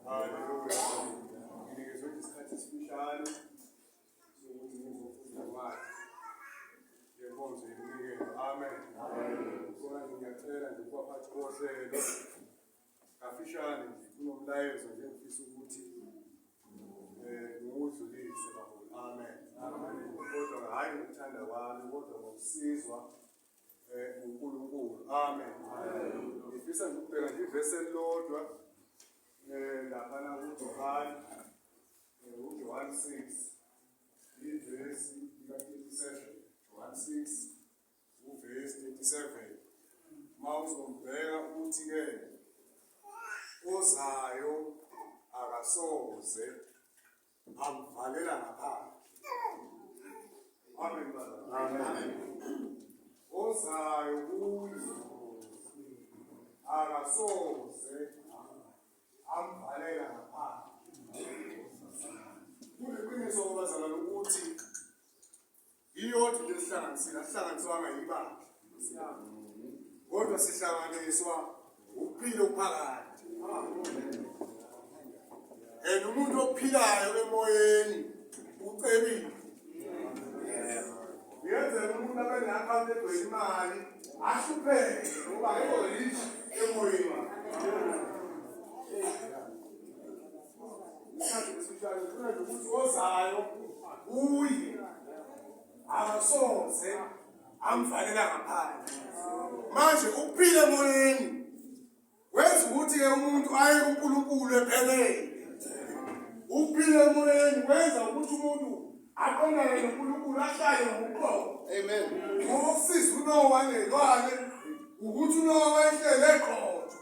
Haleluya. Nginikezwe isikhathi esifishane sokuthi ngizofunda kwakhe. Ngenkonzo yeminikelo. Amen. Kona ngiyacela nje kubaphathi bohlelo kafishane nje kunomlayezo nje ngifisa ukuthi ngiwudlulise baholi. Amen. Kodwa hayi ngokuthanda kwami kodwa ngokusizwa uNkulunkulu. Amen. Ngifisa nje ukubheka nje ivesi elilodwa laphana kuJohane 6 ivesi lika-37. John 6 uvesi 37. Mawuzombheka ukuthi-ke ozayo akasoze amvalela ngaphandle. Amen. Amen. Ozayo kuye akasoze amvalela ngaphandle. Kuliqiniso obazalwane ukuthi iyodwa into esihlanganisile asihlanganiswanga yibandla. Kodwa sihlanganiswa ukuphila okuphakathi. Umuntu ophilayo emoyeni ucebile. Yenzela umuntu abe ne-akhawunti egcwele imali ahlupheke ngoba akekho rich emoyeni. Isikhathi esifishane ufuna nje ukuthi ozayo kuye akasoze amvalela ngaphandle. Manje ukuphila emoyeni wenza ukuthi-ke umuntu aye kuNkulunkulu ephelele. Ukuphila emoyeni wenza ukuthi umuntu aqondane noNkulunkulu ahlale ngokuqonda. Amen. Ngoba ukusiza uNowa nelwane ukuthi uNowa wayehlele eqotho.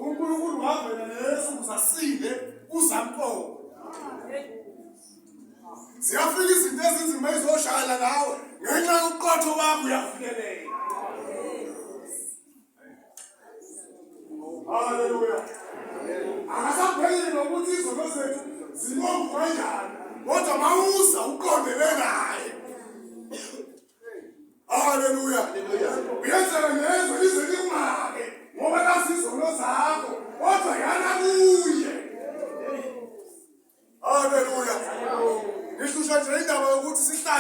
uNkulunkulu wavela neyesu uzasinde uzamqoka. Ziyafika izinto ezinzima ezizoshayela nawe ngenxa yokuqotho kwakho uyafikelela. Haleluya. Akasapheleli nokuthi izono zethu zibomvu kanjani kodwa mawuza uqondele naye. Haleluya. Uyenzeka ngezwe lize lingake ngoba nazi izono zakho kodwa yana kuye. Haleluya. Ngisho nje indaba yokuthi sihlale